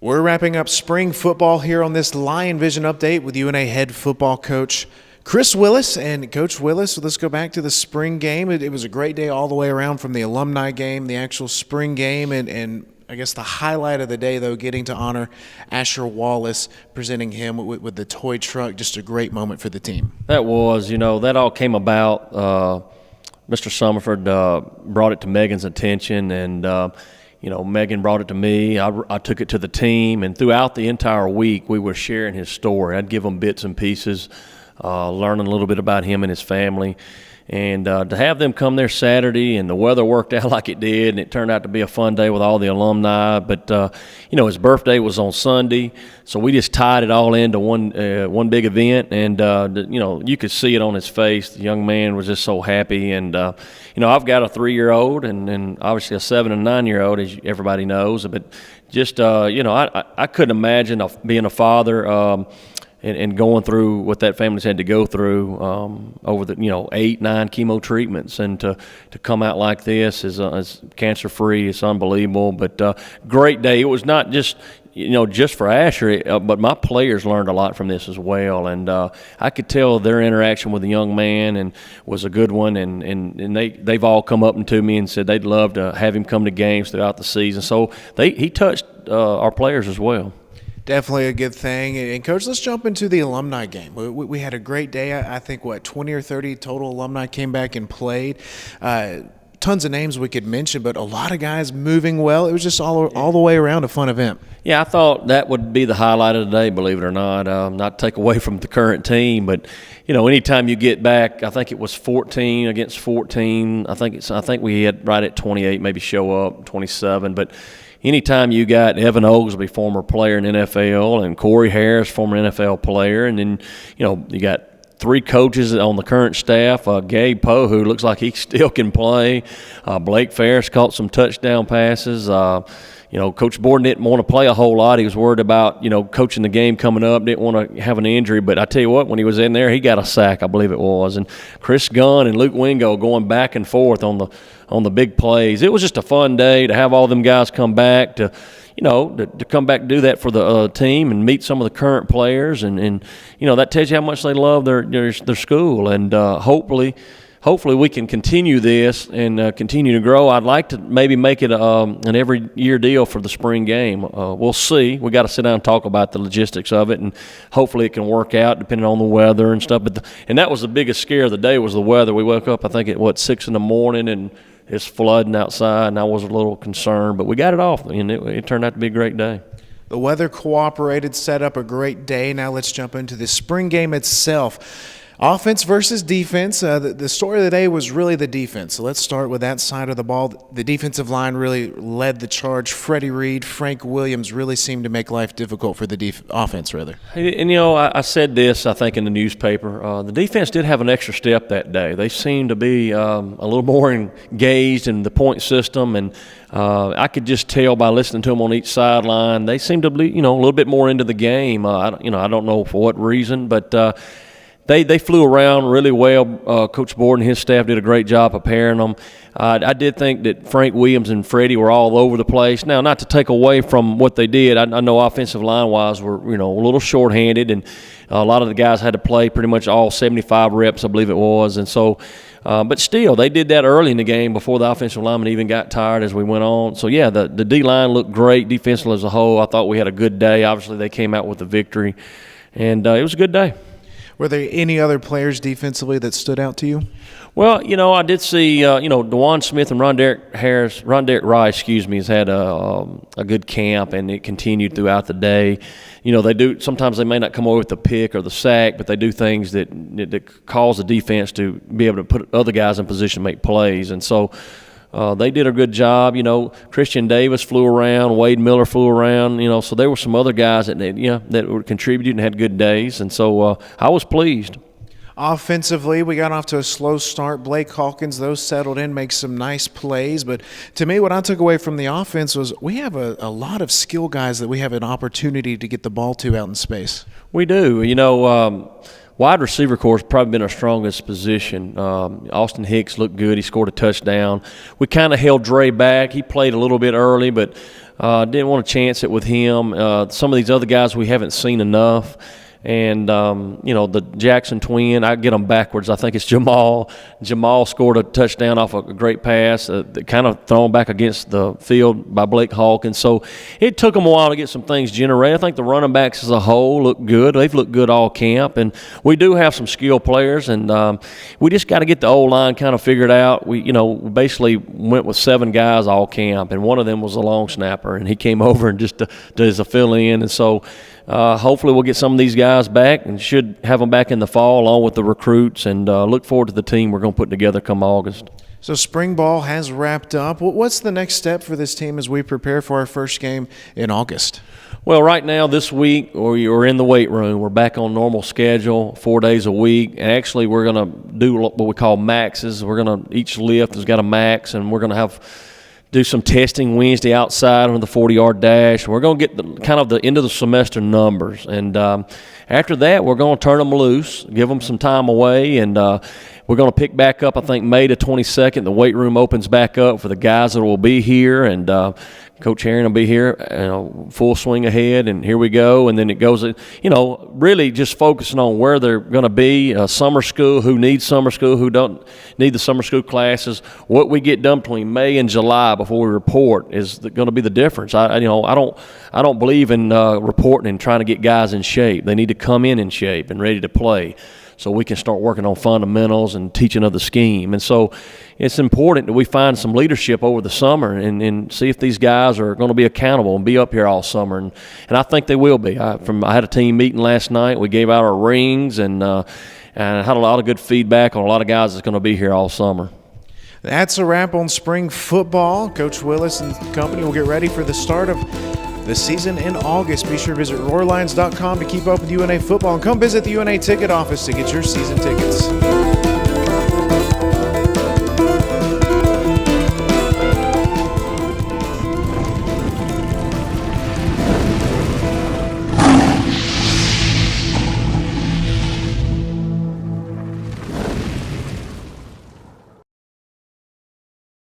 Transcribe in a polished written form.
We're wrapping up spring football here on this Lion Vision update with UNA head football coach Chris Willis. And Coach Willis, let's go back to the spring game. It was a great day all the way around, from the alumni game, the actual spring game, and I guess the highlight of the day, though, getting to honor Asher Wallace, presenting him with the toy truck. Just a great moment for the team. That was, that all came about. Mr. Summerford brought it to Megan's attention, and Megan brought it to me. I took it to the team, and throughout the entire week, we were sharing his story. I'd give them bits and pieces, learning a little bit about him and his family. And to have them come there Saturday, and the weather worked out like it did, and it turned out to be a fun day with all the alumni. But, his birthday was on Sunday, so we just tied it all into one big event. And, you could see it on his face. The young man was just so happy. And, I've got a 3-year-old and obviously a 7- and 9-year-old, as everybody knows. But just, I couldn't imagine being a father and going through what that family's had to go through over the 8-9 chemo treatments, and to come out like this is cancer free. It's unbelievable. But great day. It was not just just for Asher, but my players learned a lot from this as well. And I could tell their interaction with the young man and was a good one. And they've all come up to me and said they'd love to have him come to games throughout the season. So he touched our players as well. Definitely a good thing. And, Coach, let's jump into the alumni game. We had a great day. I think, 20 or 30 total alumni came back and played. Tons of names we could mention, but a lot of guys moving well. It was just all the way around a fun event. Yeah, I thought that would be the highlight of the day, believe it or not. Not to take away from the current team, but, anytime you get back, I think it was 14 against 14. I think we had right at 28, maybe show up, 27, but anytime you got Evan Oglesby, former player in NFL, and Corey Harris, former NFL player, and then, you got 3 coaches on the current staff, Gabe Poe, who looks like he still can play. Blake Ferris caught some touchdown passes. Coach Borden didn't want to play a whole lot. He was worried about, coaching the game coming up, didn't want to have an injury. But I tell you what, when he was in there, he got a sack, I believe it was. And Chris Gunn and Luke Wingo going back and forth on the big plays. It was just a fun day to have all them guys come back to come back and do that for the team and meet some of the current players. And that tells you how much they love their school. And hopefully we can continue this and continue to grow. I'd like to maybe make it an every-year deal for the spring game. We'll see. We got to sit down and talk about the logistics of it, and hopefully it can work out depending on the weather and stuff. And that was the biggest scare of the day, was the weather. We woke up, I think, at 6 in the morning, and it's flooding outside, and I was a little concerned. But we got it off, and it turned out to be a great day. The weather cooperated, set up a great day. Now let's jump into the spring game itself. Offense versus defense. The story of the day was really the defense. So let's start with that side of the ball. The defensive line really led the charge. Freddie Reed, Frank Williams really seemed to make life difficult for the offense, rather. And, I said this, I think, in the newspaper. The defense did have an extra step that day. They seemed to be a little more engaged in the point system, and I could just tell by listening to them on each sideline. They seemed to be, a little bit more into the game. I don't know for what reason, but They flew around really well. Coach Borden and his staff did a great job preparing them. I did think that Frank Williams and Freddie were all over the place. Now, not to take away from what they did, I know offensive line-wise we're a little short-handed, and a lot of the guys had to play pretty much all 75 reps, I believe it was. And so, but still, they did that early in the game before the offensive linemen even got tired as we went on. So, yeah, the D-line looked great defensively as a whole. I thought we had a good day. Obviously, they came out with a victory, and it was a good day. Were there any other players defensively that stood out to you? Well, I did see, DeJuan Smith and Ronderick Rice, has had a good camp, and it continued throughout the day. They do, sometimes they may not come away with the pick or the sack, but they do things that cause the defense to be able to put other guys in position to make plays. And so they did a good job. Christian Davis flew around, Wade Miller flew around. So there were some other guys that were contributing and had good days, and so I was pleased. Offensively, we got off to a slow start. Blake Hawkins, those settled in, make some nice plays. But to me, what I took away from the offense was we have a lot of skill guys that we have an opportunity to get the ball to out in space. We do. Wide receiver corps has probably been our strongest position. Austin Hicks looked good. He scored a touchdown. We kind of held Dre back. He played a little bit early, but Didn't want to chance it with him. Some of these other guys we haven't seen enough. And, the Jackson twin, I get them backwards. I think it's Jamal. Jamal scored a touchdown off a great pass, kind of thrown back against the field by Blake Hawkins. So it took them a while to get some things generated. I think the running backs as a whole look good. They've looked good all camp. And we do have some skilled players, and we just got to get the O-line kind of figured out. We basically went with 7 guys all camp, and one of them was a long snapper, and he came over and just as a fill-in. And so hopefully we'll get some of these guys back and should have them back in the fall along with the recruits, and look forward to the team we're going to put together come August. So spring ball has wrapped up. What's the next step for this team as we prepare for our first game in August? Well, right now this week we're in the weight room. We're back on normal schedule, 4 days a week. And actually we're going to do what we call maxes. Each lift has got a max, and we're going to do some testing Wednesday outside on the 40-yard dash. We're going to get the end of the semester numbers. And after that, we're going to turn them loose, give them some time away, and we're going to pick back up, I think, May the 22nd. The weight room opens back up for the guys that will be here, and Coach Herring will be here, full swing ahead, and here we go. And then it goes, really just focusing on where they're going to be. Summer school, who needs summer school, who don't need the summer school classes. What we get done between May and July before we report is going to be the difference. I don't believe in reporting and trying to get guys in shape. They need to come in shape and ready to play, so we can start working on fundamentals and teaching of the scheme. And so it's important that we find some leadership over the summer and see if these guys are going to be accountable and be up here all summer. And I think they will be. I had a team meeting last night. We gave out our rings and had a lot of good feedback on a lot of guys that's going to be here all summer. That's a wrap on spring football. Coach Willis and company will get ready for the start of the season in August. Be sure to visit RoarLions.com to keep up with UNA football, and come visit the UNA ticket office to get your season tickets.